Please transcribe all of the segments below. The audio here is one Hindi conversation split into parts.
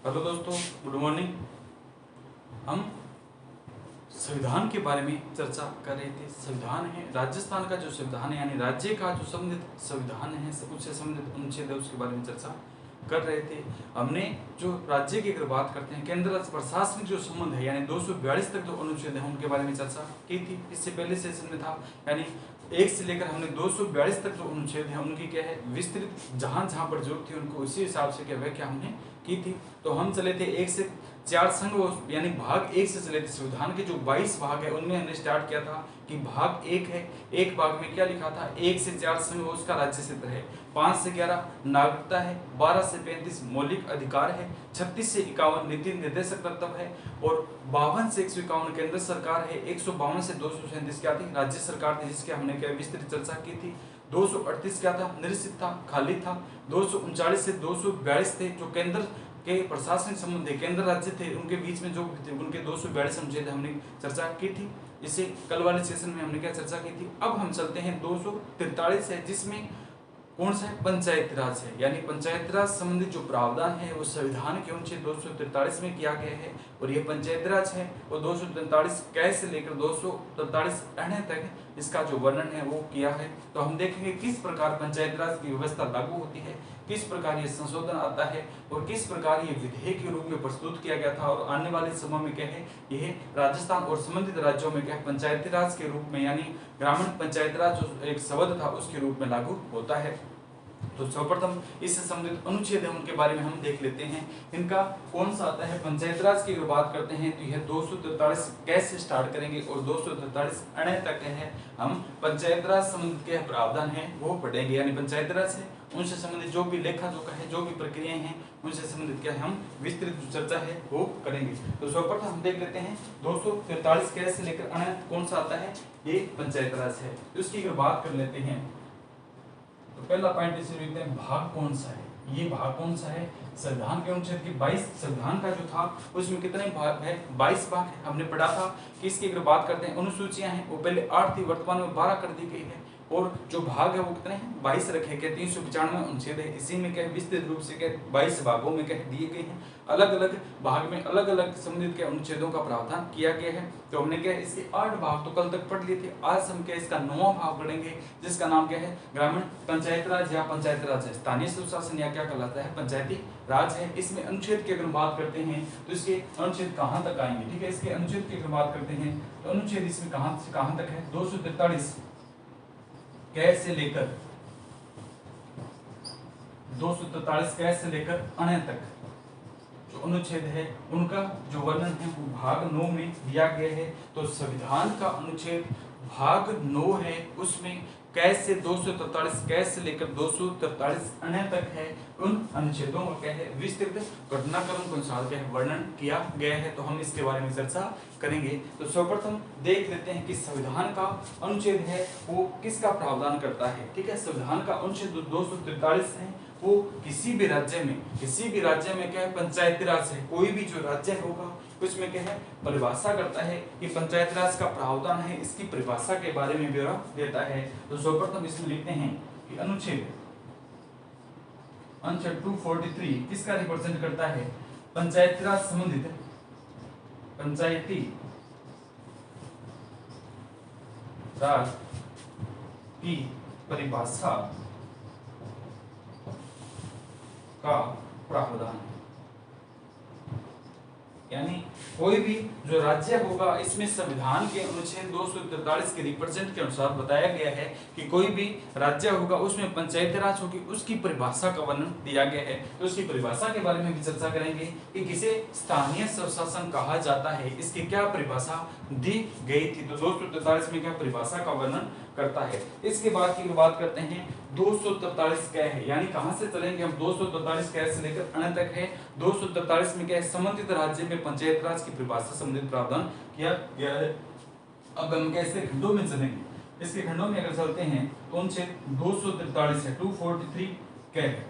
हेलो दोस्तों, गुड मॉर्निंग। हम संविधान के बारे में चर्चा कर रहे थे। संविधान है राजस्थान का जो संविधान है, यानी राज्य का जो संबंधित संविधान है, उससे संबंधित अनुच्छेद है, उसके बारे में चर्चा कर रहे थे। हमने जो राज्य की अगर बात करते हैं, केंद्र प्रशासनिक जो संबंध है, यानी 242 तक जो अनुच्छेद है उनके बारे में चर्चा की थी। इससे पहले सेशन में था, यानी 1 से लेकर हमने 242 तक जो अनुच्छेद है उनकी क्या है विस्तृत, जहां जहां पर जरूरत थी उनको उसी हिसाब से क्या व्याख्या हमने की थी। तो हम चले थे 1 से 4 संघ, यानी भाग 1 से चले थे। संविधान के जो 22 भाग है उनमें हमने स्टार्ट किया था कि भाग 1 है, एक भाग में क्या लिखा था, 1 से 4 संघ उसका राज्य क्षेत्र है, 5 से 11 नागरिकता है, 12 से 35 मौलिक अधिकार है, 36 से 51 नीति निर्देशक कर्तव्य है, और 52 से 151 केंद्र सरकार है, 152 से 237 क्या थी, राज्य सरकार थी, जिसकी हमने क्या विस्तृत चर्चा की थी। 238 क्या था, निश्चित था, खाली था। 239 से 242 थे जो केंद्र के प्रशासनिक संबंध है, केंद्र राज्य थे उनके बीच में जो थे, उनके 242 अनुच्छेद हमने चर्चा की थी। इसे कल वाले सेशन में हमने क्या चर्चा की थी। अब हम चलते हैं 243 है, जिसमें कौन सा है, पंचायती राज है, यानी पंचायती राज संबंधित जो प्रावधान है वो संविधान के अनुच्छेद 243 में किया गया है। और ये पंचायती राज है वो 243 कै से लेकर 243 अण्य तक इसका जो वर्णन है वो किया है। तो हम देखेंगे किस प्रकार पंचायती राज की व्यवस्था लागू होती है, किस प्रकार ये संशोधन आता है, और किस प्रकार ये विधेयक के रूप में प्रस्तुत किया गया था, और आने वाले समय में क्या है यह राजस्थान और संबंधित राज्यों में क्या है पंचायती राज के रूप में, यानी ग्रामीण पंचायती राज जो एक शब्द था उसके रूप में लागू होता है। तो सर्वप्रथम इससे संबंधित अनुच्छेद है उनके बारे में हम देख लेते हैं। इनका कौन सा आता है, पंचायत राज की अगर बात करते हैं तो यह 243 कैसे स्टार्ट करेंगे और 243 अण्य तक है। हम पंचायत राज संबंधित के प्रावधान है वो पढ़ेंगे, यानी पंचायत राज है उनसे संबंधित जो भी लेखा जोखा है, जो भी प्रक्रियाएं हैं उनसे संबंधित क्या है हम विस्तृत चर्चा है वो करेंगे। तो सर्वप्रथम हम देख लेते हैं 243 कैसे लेकर अण्य कौन सा आता है, ये पंचायत राज है। उसकी अगर बात कर लेते हैं तो पहला पॉइंट इसे लिखते हैं, भाग कौन सा है, ये भाग कौन सा है, संविधान के अनुच्छेद के 22, संविधान का जो था उसमें कितने भाग है, 22 भाग है। हमने पढ़ा था कि इसकी अगर बात करते हैं अनुसूचियां हैं वो पहले 8 थी, वर्तमान में 12 कर दी गई है, और जो भाग है वो कितने हैं 22 रखे गए, 395 अनुच्छेद है। इसी में क्या विस्तृत रूप से क्या 22 भागों में क्या दिए गए हैं, अलग अलग भाग में अलग अलग संबंधित के अनुच्छेदों का प्रावधान किया गया है। तो हमने क्या इसके 8 भाग तो कल तक पढ़ लिए थे। आज हम क्या इसका 9वां भाग पढ़ेंगे, जिसका नाम क्या है ग्रामीण पंचायत राज या पंचायत राज है, स्थानीय सुशासन या क्या कहलाता है पंचायती राज है। इसमें अनुच्छेद की अगर बात करते हैं तो इसके अनुच्छेद कहां तक आएंगे, ठीक है। इसके अनुच्छेद की अगर बात करते हैं तो अनुच्छेद इसमें कहां से कहां तक है, 243 कै से लेकर 243 कै से लेकर अण्य तक जो अनुच्छेद है उनका जो वर्णन है वो भाग 9 में दिया गया है। तो संविधान का अनुच्छेद भाग 9 है, उसमें कै से 243 कै से लेकर 243 अण्य तक है। उन अनुच्छेदों का क्या है विस्तृत घटनाक्रम के अनुसार क्या है वर्णन किया गया है। तो हम इसके बारे में चर्चा करेंगे। तो सर्वप्रथम देख लेते हैं कि संविधान का अनुच्छेद है वो किसका प्रावधान करता है, ठीक है। संविधान का अनुच्छेद 243 है वो किसी भी राज्य में क्या है पंचायती राज है, कोई भी जो राज्य होगा उसमें क्या है परिभाषा करता है कि पंचायत राज का प्रावधान है, इसकी परिभाषा के बारे में ब्यौरा देता है। तो सर्वप्रथम इसमें लिखते हैं कि अनुच्छेद 243 किसका रिप्रेजेंट करता है, पंचायती राज संबंधित पंचायती राज की परिभाषा का प्रावधान है। यानी कोई भी जो राज्य होगा इसमें संविधान के अनुच्छेद 243 के रिप्रेजेंट के अनुसार बताया गया है कि कोई भी राज्य होगा उसमें पंचायती राज होगी, उसकी परिभाषा का वर्णन दिया गया है। तो उसकी परिभाषा के बारे में भी चर्चा करेंगे कि किसे स्थानीय स्वशासन कहा जाता है, इसकी क्या परिभाषा दी गई थी। तो 243 में क्या परिभाषा का वर्णन करता है। इसके बाद की बात करते हैं 243 क्या है, यानी कहां से चलेंगे हम 243 कै से लेकर अण्य तक है। 243 में क्या है संबंधित राज्य में पंचायत राज की परिभाषा संबंधित प्रावधान किया गया है। अब हम कैसे खंडों में चलेंगे, इसके खंडों में अगर चलते हैं तो अनुच्छेद 243 है 243 क्या है,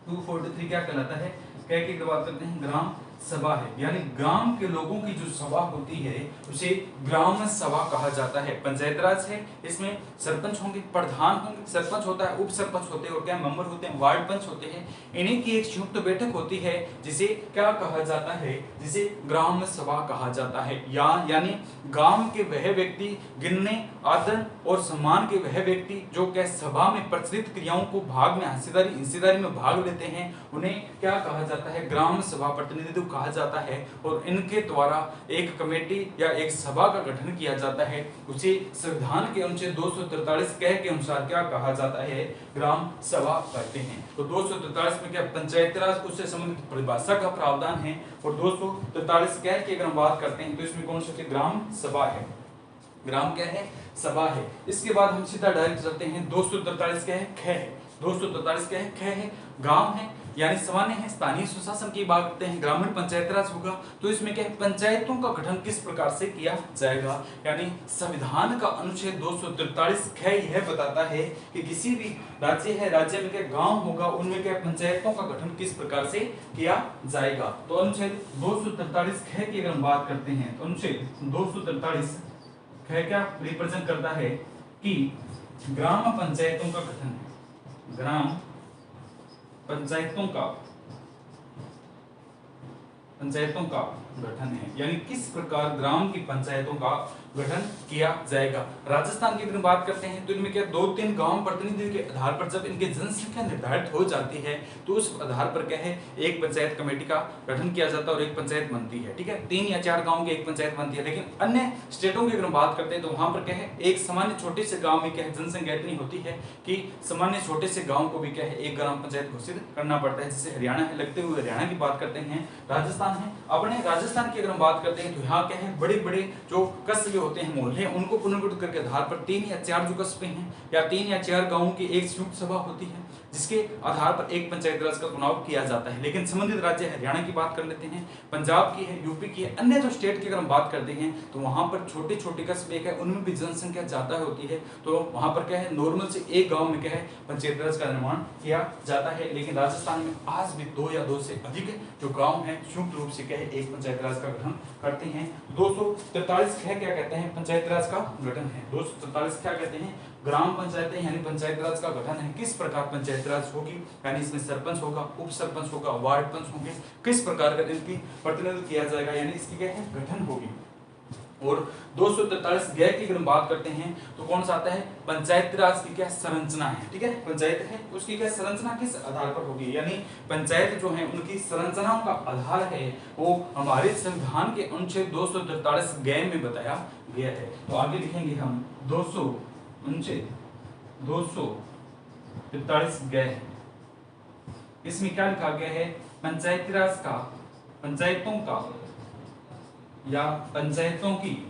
243 क्या कहलाता है, क्या की बात करते हैं ग्राम सभा है, यानी ग्राम के लोगों की जो सभा होती है उसे ग्राम सभा कहा जाता है। पंचायत राज है, इसमें सरपंच होंगे, प्रधान होंगे, सरपंच होता है, उप सरपंच होते हैं और क्या मेंबर होते हैं, वार्ड पंच होते हैं। इन्हीं की एक संयुक्त बैठक होती है जिसे क्या कहा जाता है, जिसे ग्राम सभा कहा जाता है। यानी गांव के वह व्यक्ति, गिनने, आदर और सम्मान के वह व्यक्ति जो क्या सभा में प्रचलित क्रियाओं को भाग में हिस्सेदारी में भाग लेते हैं, उन्हें क्या कहा जाता है, ग्राम सभा प्रतिनिधित्व कहा जाता है। और इनके द्वारा एक कमेटी या एक सभा का गठन किया जाता है, उसे संविधान के अनुच्छेद 243 क के अनुसार क्या कहा जाता है, ग्राम सभा कहते हैं। तो 243 में क्या पंचायती राज उससे संबंधित परिभाषा का प्रावधान है, और 243 क की अगर हम बात करते हैं तो इसमें कौन सा ग्राम सभा है, ग्राम क्या है, सभा है। इसके बाद हम सीधा डायरेक्ट चलते हैं 243 क्या है, ख है। 243 क्या है, ख है, गांव है यानी सामान्य है, स्थानीय सुशासन की बात करते हैं, ग्रामीण पंचायत राज होगा। तो इसमें क्या है, पंचायतों का गठन किस प्रकार से किया जाएगा, यानी संविधान का अनुच्छेद 243 ख यह बताता है कि किसी भी राज्य है, राज्य में क्या गांव होगा, उनमें क्या पंचायतों का गठन किस प्रकार से किया जाएगा। तो अनुच्छेद 243 ख की अगर हम बात करते हैं तो अनुच्छेद 243 क्या रिप्रेजेंट करता है कि ग्राम पंचायतों का गठन है, ग्राम पंचायतों का गठन है, यानी किस प्रकार ग्राम की पंचायतों का गठन किया जाएगा। राजस्थान की अगर बात करते हैं तो इनमें क्या 2-3 गांव प्रतिनिधि के आधार पर जब इनकी जनसंख्या निर्धारित हो जाती है तो उस आधार पर क्या है, एक पंचायत कमेटी का गठन किया जाता है और एक पंचायत बनती है, ठीक है। 3 या 4 गांव की एक पंचायत बनती है। लेकिन अन्य स्टेटों की अगर बात करते हैं तो वहां पर क्या है, एक सामान्य छोटे से गाँव में क्या है, जनसंख्या इतनी होती है कि सामान्य छोटे से गाँव को भी क्या है, एक ग्राम पंचायत घोषित करना पड़ता है। जैसे हरियाणा है, लगते हुए हरियाणा की बात करते हैं, राजस्थान है, अपने राजस्थान की अगर हम बात करते हैं तो यहाँ क्या है, बड़े बड़े जो कस्बे होते हैं, मोहल्ले, उनको पुनर्गठित करके आधार पर 3 या 4 जो कस्बे हैं या 3 या 4 गांवों की एक संयुक्त सभा होती है जिसके आधार पर एक पंचायत राज का चुनाव किया जाता है। लेकिन संबंधित राज्य हरियाणा की बात कर लेते हैं, पंजाब की है, यूपी की है, अन्य जो स्टेट की अगर हम बात करते हैं तो वहां पर छोटे छोटे कस्बे है, उनमें भी जनसंख्या ज्यादा होती है। तो वहां पर क्या है, नॉर्मल से एक गाँव में क्या है, पंचायत राज का निर्माण किया जाता है। लेकिन राजस्थान में आज भी 2 या 2 से अधिक जो गाँव है संयुक्त रूप से क्या है, एक पंचायत राज का गठन करते हैं। 243 क्या कहते हैं, पंचायत राज का गठन है। 243 क्या कहते हैं, ग्राम पंचायतें यानी पंचायत राज का गठन है। किस प्रकार पंचायत राज होगी, यानी इसमें सरपंच होगा, उप सरपंच होगा, वार्ड पंच होंगे, किस प्रकार का इनकी प्रतिनिधित्व किया जाएगा, यानी इसकी क्या है, गठन होगी। और 243 ग की अगर हम बात करते हैं तो कौन सा आता है, पंचायत राज की क्या संरचना है, ठीक है, पंचायत है उसकी क्या संरचना किस आधार पर होगी, यानी पंचायत जो है उनकी संरचनाओं का आधार है वो हमारे संविधान के अनुच्छेद 243 ग में बताया गया है। तो आगे लिखेंगे हम 243 ग, इसमें क्या लिखा गया है, पंचायती राज का, पंचायतों का या पंचायतों की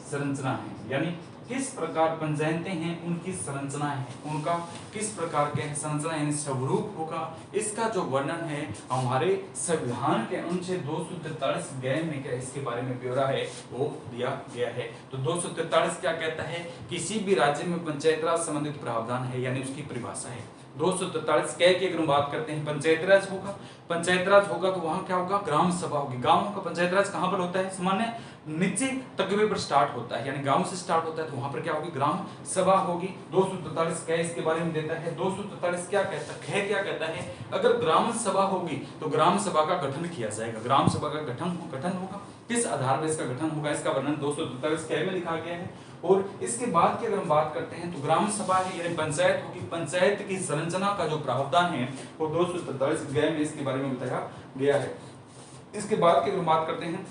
संरचना है, यानी किस प्रकार पंचायतें हैं उनकी संरचना है, उनका किस प्रकार के संरचना यानी स्वरूप होगा, इसका जो वर्णन है हमारे संविधान के अनुच्छेद 243 ग में क्या इसके बारे में ब्यौरा है वो दिया गया है। तो 243 क्या कहता है, किसी भी राज्य में पंचायत राज संबंधित प्रावधान है, यानी उसकी परिभाषा है। 243 क की अगर हम बात करते हैं, पंचायत राज होगा, पंचायत राज होगा तो वहां क्या होगा, ग्राम सभा होगी। गांव का पंचायत राज कहां पर होता है, सामान्य नीचे तकबे पर स्टार्ट होता है, यानी गांव से स्टार्ट होता है, तो वहां पर क्या होगी, ग्राम सभा होगी। 243 क इसके बारे में देता है। 243 क्या कहता है, क्या कहता है, अगर ग्राम सभा होगी तो ग्राम सभा का गठन किया जाएगा, ग्राम सभा का गठन होगा, किस आधार पर इसका गठन होगा, इसका वर्णन 243 क में लिखा गया है। और इसके बाद की अगर हम बात करते हैं तो ग्राम सभा है यानी पंचायत होगी, पंचायत की संरचना का जो प्रावधान है वो 243 ग में इसके बारे में बताया गया है। इसके बाद की अगर बात करते हैं,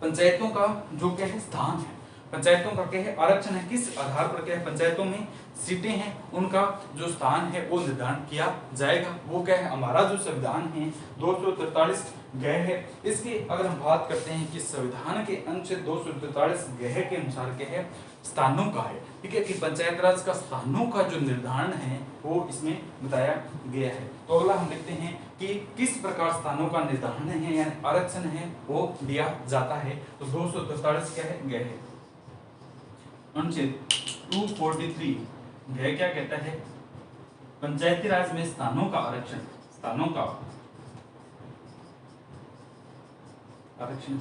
पंचायतों का जो क्या है स्थान है, पंचायतों का क्या है आरक्षण है, किस आधार पर क्या है पंचायतों में सीटें हैं उनका जो स्थान है वो निर्धारण किया जाएगा, वो क्या है हमारा जो संविधान है 243 ग है। इसकी अगर हम बात करते हैं कि संविधान के अनुच्छेद 243 ग के अनुसार क्या है, स्थानों का है, ठीक है, कि पंचायत राज का स्थानों का जो निर्धारण है वो इसमें बताया गया है। तो अगला हम देखते हैं कि किस प्रकार स्थानों का निर्धारण है यानी आरक्षण है वो दिया जाता है। तो 243 क्या है, ग है, अनुच्छेद 243 ग क्या कहता है, पंचायती राज में स्थानों का आरक्षण, स्थानों का आरक्षण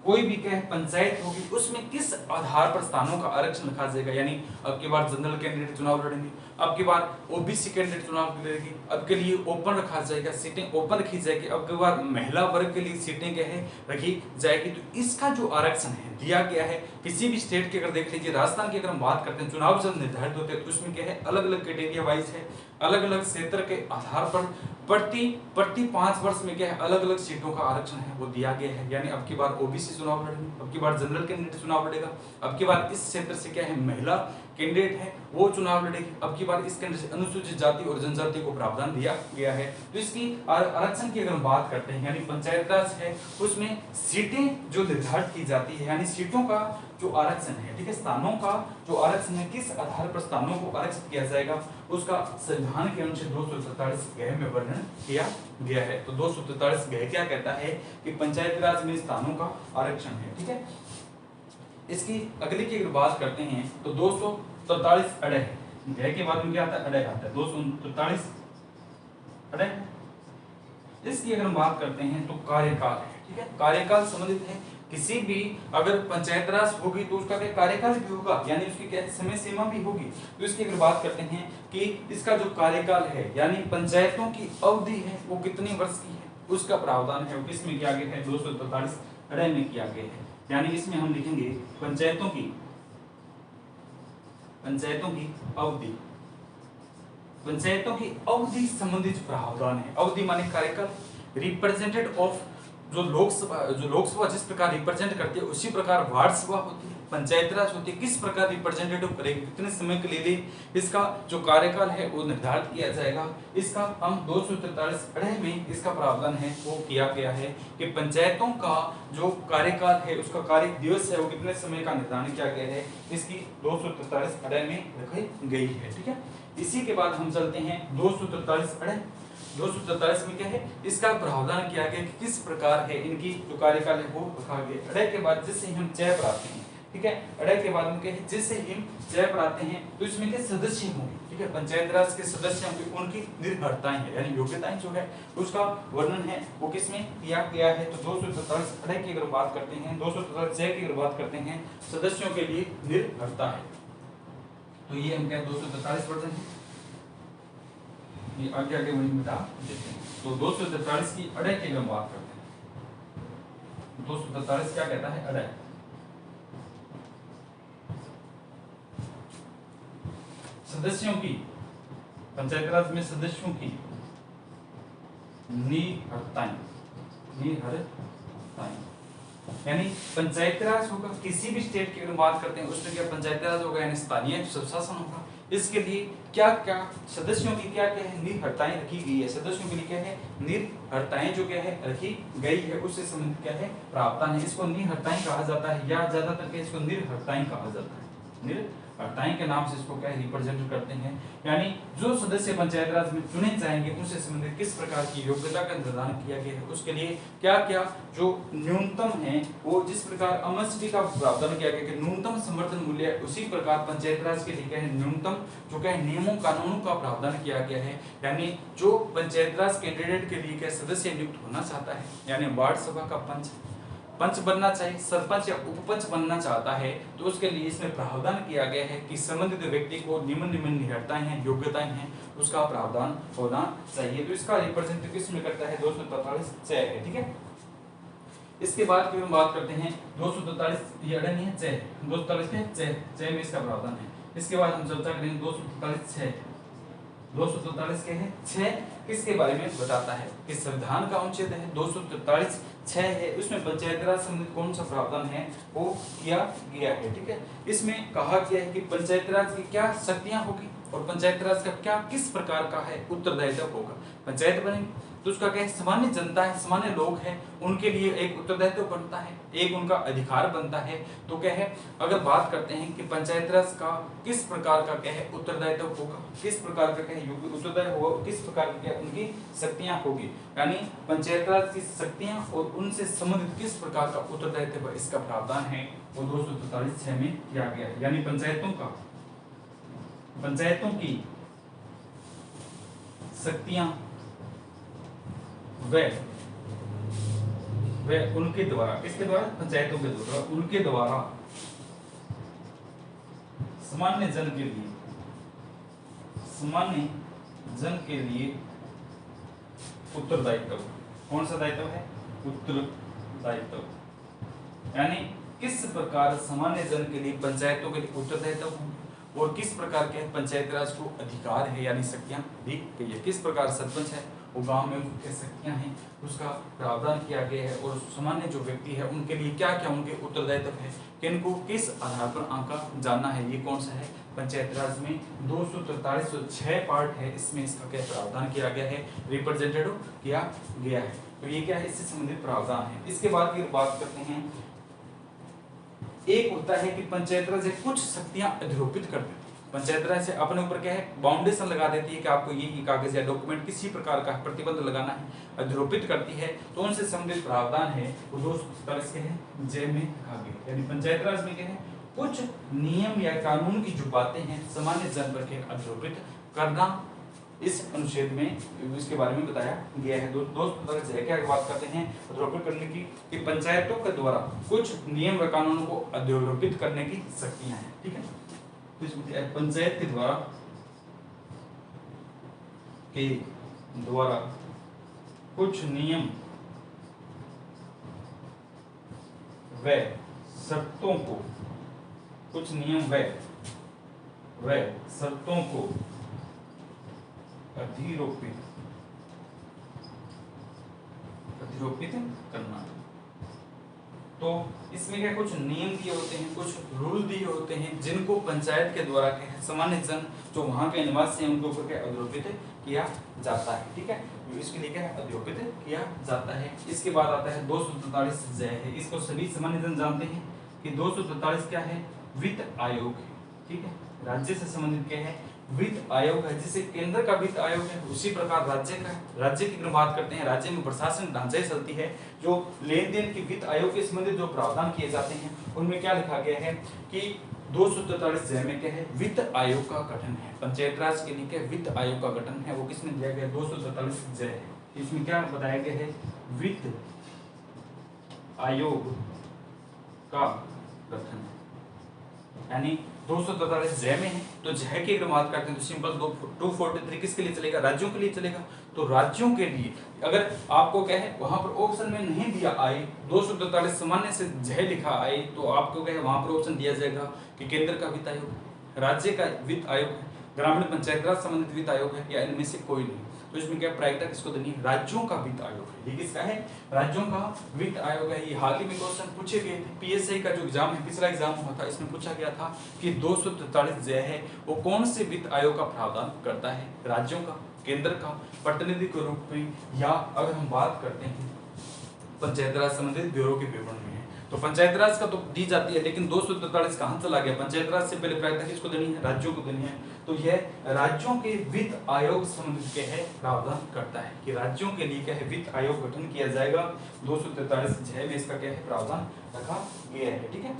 कोई भी क्या है पंचायत होगी उसमें किस आधार पर स्थानों का आरक्षण रखा जाएगा, यानी अब की बार जनरल कैंडिडेट चुनाव लड़ेंगे, अब की बार ओबीसी कैंडिडेट चुनाव लड़ेगी, अब के लिए ओपन रखा जाएगा, सीटें ओपन रखी जाएगी, अब की बार महिला वर्ग के लिए सीटें क्या है रखी जाएगी। तो इसका जो आरक्षण है दिया गया है किसी भी स्टेट के, अगर देख लीजिए राजस्थान की अगर हम बात करते हैं चुनाव जब निर्धारित होते हैं तो उसमें क्या है अलग अलग कैटेगरी वाइज है, अलग अलग क्षेत्र के आधार पर प्रति 5 वर्ष में क्या है अलग अलग सीटों का आरक्षण है वो दिया गया है। यानी अब की बार ओबीसी चुनाव लड़ेंगे, अब की बार जनरल कैंडिडेट चुनाव लड़ेगा, अब की बार इस क्षेत्र से क्या है महिला कैंडिडेट है वो चुनाव लड़ेगी, अब की बार इस केंद्र से अनुसूचित जाति और जनजाति को प्रावधान दिया गया है। तो इसकी आरक्षण की अगर हम बात करते हैं यानी पंचायत राज है उसमें सीटें जो निर्धारित की जाती है यानी सीटों का जो आरक्षण है, ठीक है, स्थानों का जो आरक्षण है किस आधार पर स्थानों को आरक्षित किया जाएगा उसका संविधान के अनुच्छेद 243 गह में वर्णन किया गया है। तो 243 गह क्या कहता है कि पंचायत राज में स्थानों का आरक्षण है, ठीक है। इसकी अगली की अगर बात करते हैं तो 243 अड़े गह के बाद में क्या आता है अड़े आता है 243 अड़े। इसकी अगर हम बात करते हैं तो कार्यकाल है, ठीक है, कार्यकाल संबंधित है किसी भी अगर पंचायत राज होगी तो उसका क्या कार्यकाल भी होगा यानी उसकी क्या समय सीमा भी होगी। तो इसकी अगर बात करते हैं कि इसका जो कार्यकाल है यानी पंचायतों की अवधि है वो कितने वर्ष की है उसका प्रावधान है वो किसमें किया गया है 243 अड़े में किया गया है। यानी इसमें हम लिखेंगे पंचायतों की अवधि, पंचायतों की अवधि संबंधित प्रावधान है। अवधि माने कार्यकाल, रिप्रेजेंटेटिव ऑफ जो लोकसभा जिस प्रकार रिप्रेजेंट करती है उसी प्रकार वार्ड सभा होती है, पंचायत राज होती है, किस प्रकार रिप्रेजेंटेटिव करेगी कितने समय के लिए इसका जो कार्यकाल है वो निर्धारित किया जाएगा। इसका हम 243 अड़े में इसका प्रावधान है वो किया गया है कि पंचायतों का जो कार्यकाल है उसका कार्य दिवस है वो कितने समय का निर्धारण किया गया है, इसकी 243 अड़े में रखी गई है, ठीक है। इसी के बाद हम चलते हैं 243 अड़े। 243 में क्या है इसका प्रावधान किया गया कि किस प्रकार है इनकी जो कार्यकाल है वो रखा गया। अड़े के बाद जिससे हम चय पर आते हैं, ठीक है, अड़े के बाद में क्या है जिससे हम चय पर आते हैं तो इसमें क्या सदस्य होंगे, ठीक है, पंचायत राज के सदस्य होंगे उनकी निर्भरताएं है यानी योग्यताएं जो है उसका वर्णन है वो किसमें किया गया है। तो 243 अड़े की अगर बात करते हैं 243 चय की अगर बात करते हैं सदस्यों के लिए निर्भरता है तो ये हम क्या 243 वर्जन है ये आगे वही मिटा देते हैं। तो 243 की अड़े की अगर बात करते हैं 243 क्या कहता है अड़े, सदस्यों की पंचायत राज में सदस्यों की निहरताएं यानी पंचायत राज होगा किसी भी स्टेट की अगर बात करते हैं उसमें क्या पंचायत राज होगा यानी स्थानीय स्वशासन होगा। इसके लिए क्या क्या सदस्यों की क्या क्या है निर्भरताएं रखी गई है, सदस्यों के लिए क्या है निर्भरताएं जो क्या है रखी गई है उससे संबंधित क्या है प्रावधान है। इसको निर्भरताएं कहा जाता है या ज्यादातर क्या इसको निर्भरताएं कहा जाता है, निर्भरताएं के नाम से इसको क्या है रिप्रेजेंट करते हैं। यानी जो सदस्य पंचायत राज में चुने जाएंगे उनसे संबंधित किस प्रकार की योग्यता का निर्धारण किया गया है उसके लिए क्या क्या जो न्यूनतम है वो जिस प्रकार एमएसपी का प्रावधान किया गया कि न्यूनतम समर्थन मूल्य उसी प्रकार पंचायत राज के लिए क्या है न्यूनतम जो क्या है नियमों कानूनों का प्रावधान किया गया है। यानी जो पंचायत राज कैंडिडेट के लिए क्या सदस्य नियुक्त होना चाहता है यानी वार्ड सभा का पंच बनना चाहिए, सरपंच या उपपंच बनना चाहता है तो उसके लिए इसमें प्रावधान किया गया है कि संबंधित व्यक्ति को निम्न निहरताएं हैं योग्यताएं हैं उसका प्रावधान होना चाहिए। तो इसका रिप्रेजेंटेटिव किसमें करता है 243 चय है, ठीक है। इसके बाद की हम बात करते हैं 243 ये अड़े नहीं है चय 243 के चय में इसका प्रावधान है। इसके बाद हम चर्चा करेंगे 243 के है 6 किसके बारे में बताता है कि संविधान का अनुच्छेद है 243 6 है उसमें पंचायत राज संबंधित कौन सा प्रावधान है वो किया गया है, ठीक है। इसमें कहा गया है कि पंचायत राज की क्या शक्तियां होगी और पंचायत राज का क्या किस प्रकार का है उत्तरदायित्व होगा। पंचायत बनेगी तो उसका क्या है सामान्य जनता है सामान्य लोग हैं उनके लिए एक उत्तरदायित्व बनता है एक उनका अधिकार बनता है। तो क्या है अगर बात करते हैं कि पंचायत राज का किस प्रकार का क्या है उत्तरदायित्व होगा किस प्रकार का क्या है उत्तरदायित्व होगा किस प्रकार की क्या उनकी शक्तियां होगी यानी पंचायत राज की शक्तियां और उनसे संबंधित किस प्रकार का उत्तरदायित्व इसका प्रावधान है वो 243 में किया गया है। यानी पंचायतों की शक्तियां व वह उनके द्वारा, किसके द्वारा, पंचायतों के द्वारा, उनके द्वारा सामान्य जन के लिए, सामान्य जन के लिए उत्तरदायित्व। कौन सा दायित्व है, उत्तरदायित्व, यानी किस प्रकार सामान्य जन के लिए पंचायतों के लिए उत्तरदायित्व है और किस प्रकार के पंचायत राज को अधिकार है यानी शक्तियां दी गई है। किस प्रकार सरपंच है वो गांव में उनके शक्तियां हैं उसका प्रावधान किया गया है और सामान्य जो व्यक्ति है उनके लिए क्या क्या उनके उत्तरदायित्व है, किनको किस आधार पर आंका जानना है। ये कौन सा है, पंचायत राज में 243 6 पार्ट है, इसमें इसका क्या प्रावधान किया गया है, रिप्रेजेंटेड किया गया है। तो ये क्या है, इससे संबंधित प्रावधान है। इसके बाद की बात करते हैं, एक होता है कि पंचायत राज कुछ शक्तियां अधिरोपित कर देती है। पंचायत राज से अपने ऊपर क्या है, बाउंडेशन लगा देती है कि आपको ये कागज या डॉक्यूमेंट किसी प्रकार का प्रतिबंध लगाना है, अधिरोपित करती है, तो उनसे संबंधित प्रावधान है वो 243 के हैं जय में कहा गया। यानी पंचायत राज में क्या है, कुछ नियम या कानून की जो बातें हैं सामान्य जन पर के अधिरोपित करना, इस अनुच्छेद में इसके बारे में बताया गया है। दोस्तों क्या बात करते हैं अधिरोपित करने की, कि पंचायतों के द्वारा कुछ नियम व कानूनों को अधिरोपित करने की शक्तियां हैं। ठीक है, तो इसमें पंचायत के द्वारा कुछ नियम व शर्तों को, कुछ नियम व शर्तों को अधिरोपित करना। तो इसमें क्या कुछ नियम दिए होते हैं, कुछ रूल दिए होते हैं जिनको पंचायत के द्वारा सामान्य जन जो वहां के निवासी हैं उनके ऊपर क्या अधिरोपित किया जाता है। ठीक है, इसके लिए क्या है, अधिरोपित किया जाता है। इसके बाद आता है 243 जय है, इसको सभी सामान्य जन जानते हैं कि 243 क्या है, वित्त आयोग है। ठीक है, राज्य से संबंधित क्या है, वित्त आयोग है। जैसे केंद्र का वित्त आयोग है उसी प्रकार राज्य का, राज्य की अगर बात करते हैं, राज्य में प्रशासन ढांचे चलती है, जो लेन देन की वित्त आयोग के संबंधित जो प्रावधान किए जाते हैं उनमें क्या लिखा गया है कि 243 जय में क्या है, वित्त आयोग का गठन है। पंचायत राज के लिए क्या वित्त आयोग का गठन है, वो किसमें दिया गया, 243 जय है। इसमें क्या बताया गया है, वित्त आयोग का गठन, यानी 243 जय में है। तो जय की अगर बात करते हैं तो सिंपल 243 किसके लिए चलेगा, राज्यों के लिए चलेगा। तो राज्यों के लिए अगर आपको क्या है वहां पर ऑप्शन में नहीं दिया आए, 243 सामान्य से जय लिखा आए, तो आपको क्या है वहां पर ऑप्शन दिया जाएगा कि केंद्र का वित्त आयोग, राज्य का वित्त आयोग, ग्रामीण पंचायत राज संबंधित वित्त आयोग है, या इनमें से कोई नहीं। तो इसमें क्या प्रायोरिटी किसको देनी है, राज्यों का वित्त आयोग है। ये किसका है, राज्यों का वित्त आयोग है। ये हाल ही में क्वेश्चन पूछे गए थे, पीएसआई का जो एग्जाम है, पिछला एग्जाम हुआ था, इसमें पूछा गया था कि 243 जय है वो कौन से वित्त आयोग का प्रावधान करता है, राज्यों का, केंद्र का, प्रतिनिधि के रूप में, या अगर हम बात करते हैं पंचायत राज संबंधित ब्यूरो के विवरण में है। तो पंचायत राज का तो दी जाती है, लेकिन 243 कहां चला गया, पंचायत राज से पहले प्रायोरिटी किसको देनी है, राज्यों को देनी है। तो यह राज्यों के वित्त आयोग संबंधित क्या है, प्रावधान करता है कि राज्यों के लिए क्या है, वित्त आयोग गठन किया जाएगा। 243 जय में इसका क्या है, प्रावधान रखा गया है। ठीक है,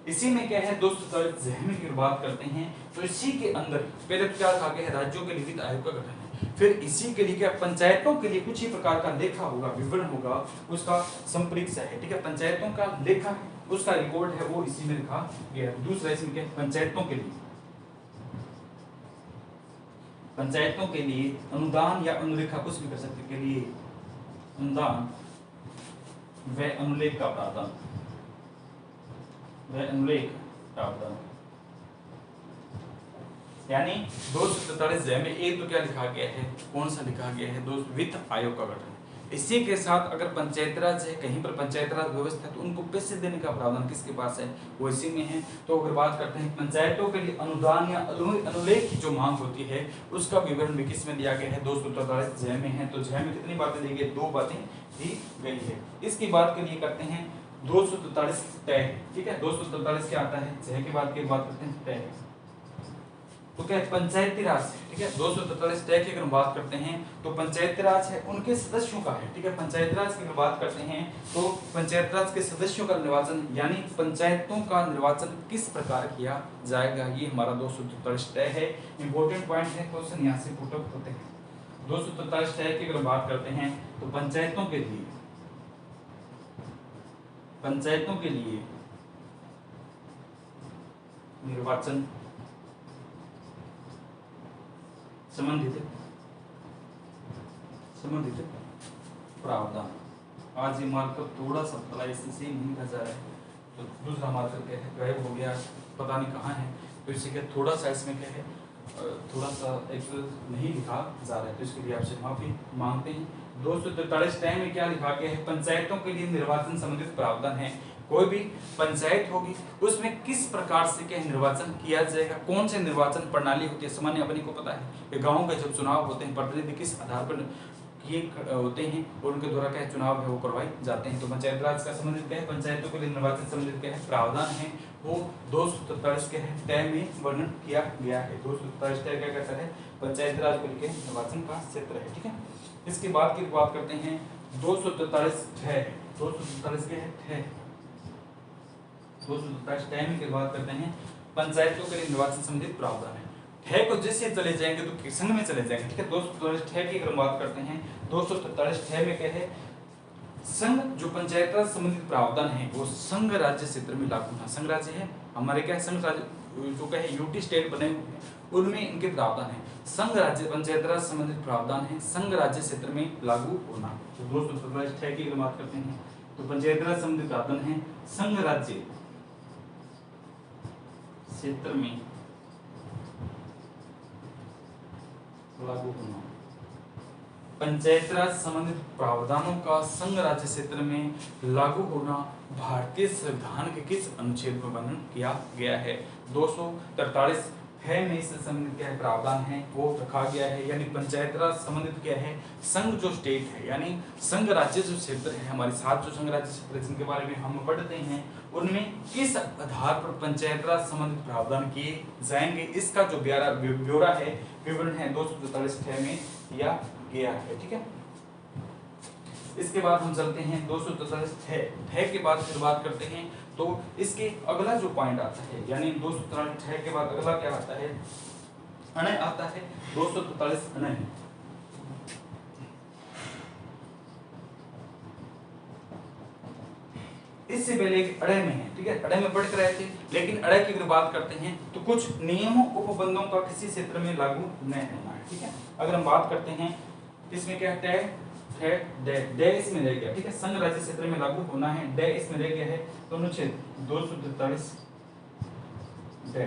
इसी में क्या है 243 जय में की बात करते हैं तो इसी के अंदर पहले तो क्या रखा गया है, राज्यों के लिए वित्त आयोग का गठन है। फिर इसी के लिए क्या, पंचायतों के लिए कुछ ही प्रकार का लेखा होगा, विवरण होगा, उसका संपरीक्षा है। ठीक है, पंचायतों का लेखा है, उसका रिकॉर्ड है, वो इसी में लिखा गया है। दूसरा इसमें क्या, पंचायतों के लिए अनुदान या अनुलेखा कुछ भी कर सकते के लिए अनुदान व अनुलेख का प्रावधान, यानी 243 जय में एक तो क्या लिखा गया है, कौन सा लिखा गया है, वित्त आयोग का गठन। इसी के साथ अगर पंचायत राज है, कहीं पर पंचायत राज व्यवस्था है तो उनको पैसे देने का प्रावधान किसके पास है, वो इसी में है। तो अगर बात करते हैं पंचायतों के लिए अनुदान या अनुलेख की जो मांग होती है उसका विवरण भी किसमें दिया गया है, 243 जय में है। तो जय में कितनी बातें दी गई, 2 बातें दी गई है। इसकी बात के लिए करते हैं 243 तय। ठीक है, 243 क्या आता है, जय के बाद की बात करते हैं तय। तो क्या है, पंचायती राज है। ठीक है, 243 तय की अगर बात करते हैं तो पंचायती राज है उनके सदस्यों का है। ठीक है, पंचायती राज की अगर बात करते हैं तो पंचायत राज के सदस्यों का निर्वाचन, यानी पंचायतों का निर्वाचन किस प्रकार किया जाएगा, ये हमारा 243 तय है। इंपॉर्टेंट पॉइंट है, क्वेश्चन यहाँ से पुट अप होते हैं। 243 तय की अगर बात करते हैं तो पंचायतों के लिए पंचायतों के लिए निर्वाचन संबंधित प्रावधान। आज ये मार्कर थोड़ा सा पतला इससे नहीं लिखा जा रहा है, तो दूसरा मार्कर क्या है गायब हो गया, पता नहीं कहाँ है, तो इससे क्या थोड़ा सा इसमें क्या है थोड़ा सा एक नहीं लिखा जा रहा है, तो इसके लिए आपसे माफी मांगते हैं। 243 टाइम में क्या लिखा गया है, पंचायतों के लिए निर्वाचन संबंधित प्रावधान है। कोई भी पंचायत होगी उसमें किस प्रकार से क्या निर्वाचन किया जाएगा, कौन से निर्वाचन प्रणाली होती है, सामान्य अपने को पता है कि गाँव के जब चुनाव होते हैं प्रतिनिधि किस आधार पर किए होते हैं और उनके द्वारा क्या चुनाव है वो करवाए जाते हैं। तो पंचायत राज का संबंधित क्या है, पंचायतों के लिए निर्वाचन संबंधित क्या है प्रावधान है, वो 243 के है तय में वर्णन किया गया है। 243 तय क्या कहता है, पंचायत राज को लेकर निर्वाचन का क्षेत्र है, ठीक है। इसके बाद की बात करते हैं 243 है, 243 के है 243 टाइम की बात करते हैं पंचायतों के लिए निर्वाचन संबंधित प्रावधान है। ठे को जैसे चले जाएंगे तो संघ में चले जाएंगे, ठीक है। 243 ठे की अगर बात करते हैं 243 ठे में क्या है, संघ जो पंचायत राज संबंधित प्रावधान है वो संघ राज्य क्षेत्र में लागू होना। संघ राज्य है हमारे क्या है, संघ राज्य जो क्या है यूटी स्टेट बने हुए हैं उनमें इनके प्रावधान है। संघ राज्य पंचायत राज संबंधित प्रावधान है संघ राज्य क्षेत्र में लागू होना। तो 243 ठे की अगर बात करते हैं तो पंचायत राज संबंधित प्रावधान है संघ राज्य क्षेत्र में लागू होना। पंचायत राज संबंधित प्रावधानों का संघ राज्य क्षेत्र में लागू होना भारतीय संविधान के किस अनुच्छेद में वर्णन किया गया है। 243 है में इससे संबंधित क्या है प्रावधान है वो रखा गया है, यानी पंचायत राज संबंधित क्या है संघ जो स्टेट है यानी संघ राज्य जो क्षेत्र है, हमारे साथ जो संघ राज्य क्षेत्र है जिनके बारे में हम पढ़ते हैं उनमें किस आधार पर पंचायत राज संबंधित प्रावधान किए जाएंगे, इसका जो ब्यौरा है विवरण है 243 में दिया गया है, ठीक है। इसके बाद हम चलते हैं 243 ठे के बाद फिर बात करते हैं तो इसके अगला जो पॉइंट आता है यानी 243 ठे के बाद अगला क्या आता है, अणय आता है 243 अणय। इससे पहले एक अड़े में है, ठीक है, अड़े में पढ़ कर रहे थे, लेकिन अड़े की अगर बात करते हैं तो कुछ नियमों उपबंधों का किसी क्षेत्र में लागू नहीं होना है, ठीक है। अगर हम बात करते हैं इसमें क्या है डे इसमें रह गया, ठीक है, संघ राज्य क्षेत्र में लागू होना है, डे इसमें रह गया है, तो अनुच्छेद 243 डे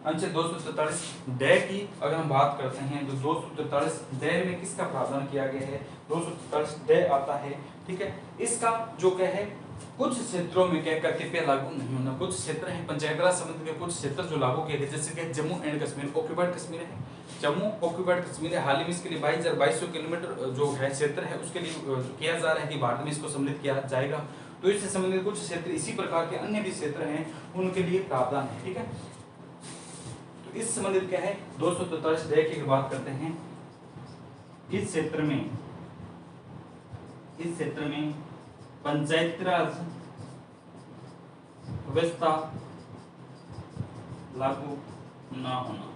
अनुच्छेद 243 डे की अगर हम बात करते हैं तो 243 डे में किसका प्रावधान किया गया है, 243 डे आता है, ठीक है। इसका जो क्या है कुछ क्षेत्रों में क्या कर्तव्य लागू नहीं होना, कुछ क्षेत्र हैं पंचायत राज संबंध के कुछ क्षेत्र जो लागू किए गए, जैसे कि जम्मू एंड कश्मीर ऑक्यूपाइड कश्मीर है, जम्मू ऑक्यूपाइड कश्मीर हाल ही में इसके लिए 2200 किलोमीटर जो है क्षेत्र है उसके लिए किया जा रहा है कि भारत में इसको सम्मिलित किया जाएगा, तो इससे संबंधित कुछ क्षेत्र इसी प्रकार के अन्य भी क्षेत्र हैं उनके लिए प्रावधान है, ठीक है। तो इस संबंधित क्या है 243 डे की बात करते हैं, इस क्षेत्र में पंचायत राज व्यवस्था लागू ना होना।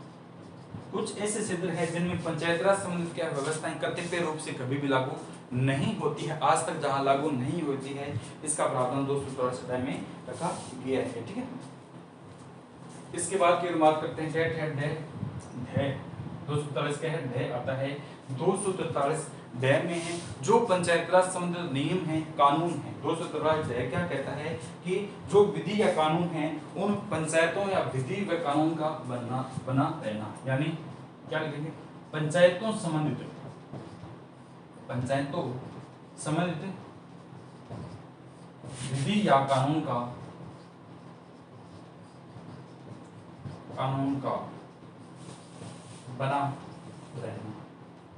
कुछ ऐसे क्षेत्र हैं जिनमें पंचायत राज संबंधित क्या व्यवस्थाएं कर्तव्य रूप से कभी भी लागू नहीं होती है, आज तक जहां लागू नहीं होती है इसका प्रावधान 243 में रखा गया है, ठीक है। इसके बाद की बात करते हैं 243 का है आता है 243 डे में है जो पंचायत राज संबंधित नियम है कानून है। 243 डे क्या कहता है कि जो विधि या कानून है उन पंचायतों या विधि व कानून का बना रहना, यानी क्या लिखेंगे पंचायतों संबंधित विधि या कानून का बना रहना।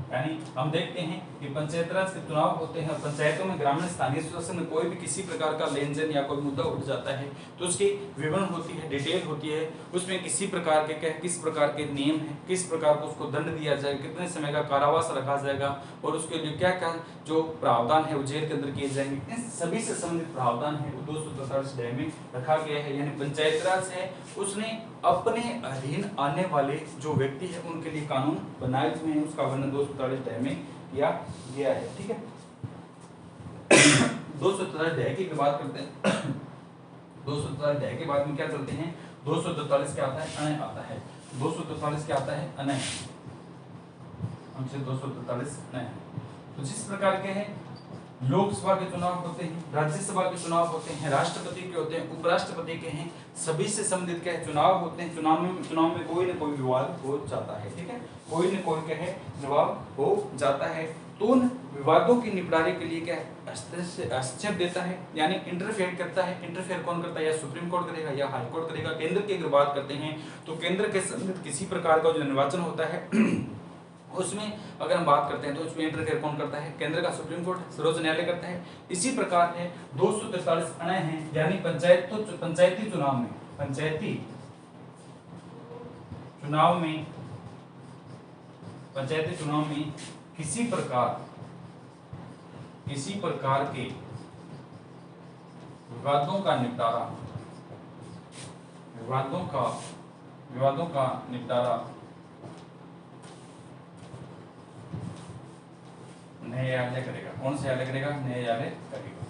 यानी हम देखते हैं कि पंचायत राज के चुनाव होते हैं, पंचायतों में ग्रामीण स्थानीय शासन में कोई भी किसी प्रकार का लेन देन या कोई मुद्दा उठ जाता है तो उसकी विवरण होती है, डिटेल होती है, उसमें किसी प्रकार के किस प्रकार के नियम है, किस प्रकार को उसको दंड दिया जाएगा, कितने समय का कारावास रखा जाएगा और उसके लिए क्या क्या जो प्रावधान है वो जेल के अंदर किए जाएंगे, इन सभी से संबंधित प्रावधान है वो 243 डे में रखा गया है। यानी पंचायत राज है उसने अपने अधीन आने वाले जो व्यक्ति है उनके लिए कानून बनाए हुए हैं, उसका वर्णन 243 डे में किया गया है, ठीक है। 243 की बात करते हैं 243 के बाद में क्या चलते हैं 243 क्या आता है अनय आता है 243 क्या आता है अनय हमसे 243 अनय। तो जिस प्रकार के हैं लोकसभा के चुनाव होते हैं, राज्यसभा के चुनाव होते हैं, राष्ट्रपति के होते हैं, उपराष्ट्रपति के हैं, सभी से संबंधित क्या है चुनाव होते हैं। चुनाव में कोई न कोई विवाद हो जाता है, ठीक है, कोई न कोई क्या है विवाद हो जाता है। तो उन विवादों के निपटारे के लिए क्या हस्तक्षेप देता है, यानी इंटरफेयर करता है। इंटरफेयर कौन करता है, या सुप्रीम कोर्ट करेगा या हाई कोर्ट करेगा। केंद्र की अगर बात करते हैं तो केंद्र के संबंधित किसी प्रकार का जो निर्वाचन होता है उसमें अगर हम बात करते हैं तो उसमें इंटरफेयर कौन करता है, केंद्र का सुप्रीम कोर्ट सर्वोच्च न्यायालय करता है। इसी प्रकार है 243 अनय है, यानी पंचायती चुनाव में किसी प्रकार के विवादों का निपटारा न्यायालय करेगा। कौन सा न्यायालय करेगा, न्यायालय करेगा।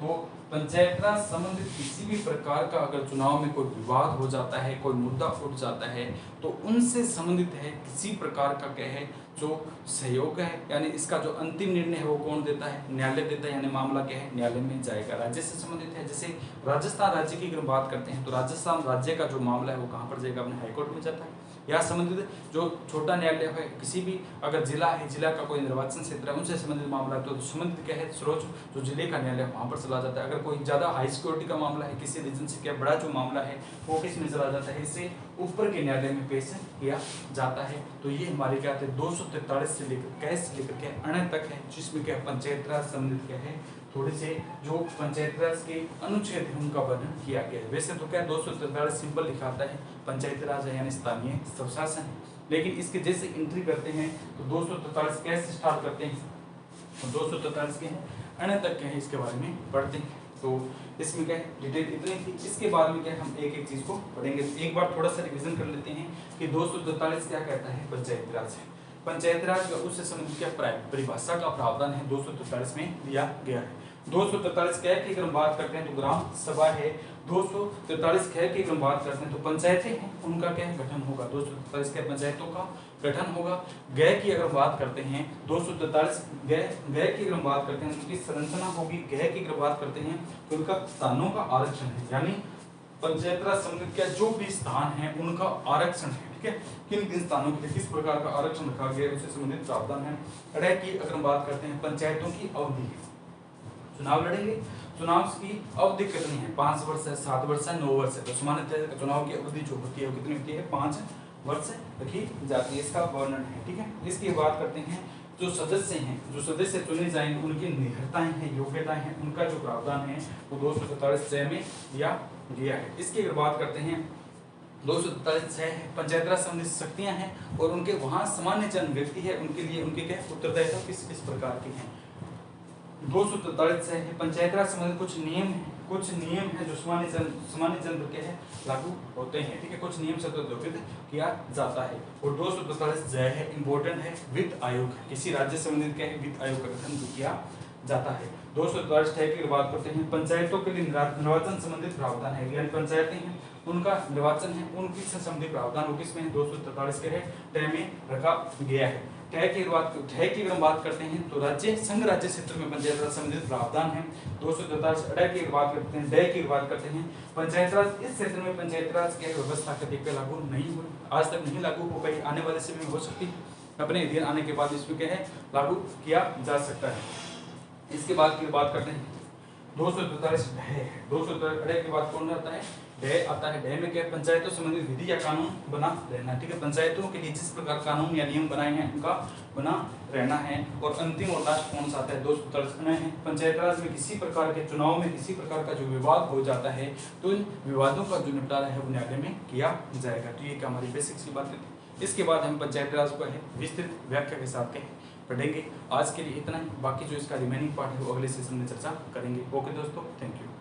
तो पंचायत राज संबंधित किसी भी प्रकार का अगर चुनाव में कोई विवाद हो जाता है, कोई मुद्दा उठ जाता है, तो उनसे संबंधित है किसी प्रकार का क्या है जो सहयोग है, यानी इसका जो अंतिम निर्णय है वो कौन देता है, न्यायालय देता है, यानी मामला क्या है न्यायालय में जाएगा। राज्य से संबंधित है, जैसे राजस्थान राज्य की अगर बात करते हैं तो राजस्थान राज्य का जो मामला है वो कहाँ पर जाएगा, अपने हाईकोर्ट में जाता है। या संबंधित जो छोटा न्यायालय है, किसी भी अगर जिला है, जिला का कोई निर्वाचन क्षेत्र है, उनसे संबंधित मामला है तो संबंधित क्या है सर्वोच्च जो जिले का न्यायालय है वहाँ पर चला जाता है। अगर कोई ज़्यादा हाई सिक्योरिटी का मामला है, किसी रीजन से क्या बड़ा जो मामला है वो किस में चला जाता है, इससे ऊपर के न्यायालय में पेश किया जाता है। तो ये हमारे क्या थे 243 से लेकर कैसे से लेकर के अनय तक है, जिसमें क्या पंचायत राज संबंधित क्या है थोड़े से जो पंचायत राज के अनुच्छेद है उनका वर्णन किया गया है। वैसे तो क्या 243 सिंपल लिखाता है पंचायत राज है, यानी स्थानीय स्वशासन है, लेकिन इसके जैसे एंट्री करते हैं तो 243 कैसे स्टार्ट करते हैं, तो 243 के हैं अनय तक के हैं, इसके बारे में पढ़ते हैं। तो इसमें क्या है डिटेल इतनी थी। इसके बाद में क्या हम एक एक चीज को पढ़ेंगे। एक बार थोड़ा सा रिवीजन कर लेते हैं कि 243 क्या कहता है, पंचायत राज है। पंचायत राज का उससे संबंधित क्या परिभाषा का प्रावधान है 243 में दिया गया है। 243 क की अगर हम बात करते हैं तो ग्राम सभा है। 243 ख की अगर हम बात करते हैं तो पंचायतें हैं, उनका क्या गठन होगा, 243 के पंचायतों का गठन होगा। गय की अगर बात करते हैं 243 गय की अगर हम बात करते हैं उनकी संरचना होगी। गय की अगर बात करते हैं तो उनका स्थानों का आरक्षण है, यानी पंचायत राज संबंधित क्या जो भी स्थान है उनका आरक्षण है, ठीक है, किन किन स्थानों के लिए किस प्रकार का आरक्षण रखा गया है उससे संबंधित प्रावधान है। अड़े की अगर हम बात करते हैं पंचायतों की अवधि, चुनाव लड़ेंगे, चुनाव की अवधि कितनी है, 5 वर्ष है, 7 वर्ष है, 9 वर्ष है। तो सामान्यतः चुनाव की अवधि जो होती है वो कितनी होती है, 5 वर्ष रखी जाती है, इसका वर्णन है, ठीक है। इसकी बात करते हैं जो सदस्य हैं, जो सदस्य चुने जाएंगे उनकी निहरताएं हैं, योग्यताएं हैं, उनका जो प्रावधान है वो 243 में दिया गया है। इसकी अगर बात करते हैं 243 है पंचायत राज संबंधित शक्तियां हैं और उनके वहां सामान्य जन व्यक्ति है, उनके लिए उनके क्या उत्तरदायित्व किस प्रकार के हैं। 243 है पंचायत राज संबंधित कुछ नियम है जो सामान्य जन के है लागू होते हैं, ठीक है, कुछ नियम से किया जाता है। और 243 जय है इंपॉर्टेंट है, वित्त आयोग है, किसी राज्य संबंधित क्या है वित्त आयोग का गठन किया जाता है। 243 की बात करते हैं पंचायतों के लिए निर्वाचन संबंधित प्रावधान है, यानी पंचायतें हैं उनका निर्वाचन है, उनकी संबंधित प्रावधान वो किसमें 243 के है तय में रखा गया है। ठय की अगर बात करते हैं तो राज्य संघ राज्य क्षेत्र में पंचायत राज संबंधित प्रावधान है 243। अडय की बात करते हैं, डय की बात करते हैं पंचायत राज इस क्षेत्र में पंचायत राज की व्यवस्था कभी पे लागू नहीं हुई, आज तक नहीं लागू हो पाई, आने वाले समय में हो सकती है, अपने अधीन आने के बाद इसमें क्या है लागू किया जा सकता है। इसके बाद की बात करते हैं 243 ढय 243 अडय के बाद कौन रहता है, ढय आता है। ढय में क्या पंचायतों संबंधित विधि या कानून बना रहना, ठीक है, पंचायतों के लिए जिस प्रकार कानून या नियम बनाए हैं उनका बना रहना है। और अंतिम और लास्ट कौन सा आता है 243 है पंचायत राज में किसी प्रकार के चुनाव में किसी प्रकार का जो विवाद हो जाता है तो इन विवादों का जो निपटारा है वो न्यायालय में किया जाएगा। तो ये हमारी बेसिक सी बात थी। इसके बाद हम पंचायत राज को है विस्तृत व्याख्या के साथ पढ़ेंगे। आज के लिए इतना ही, बाकी जो इसका रिमेनिंग पार्ट है वो अगले सेशन में चर्चा करेंगे। ओके दोस्तों, थैंक यू।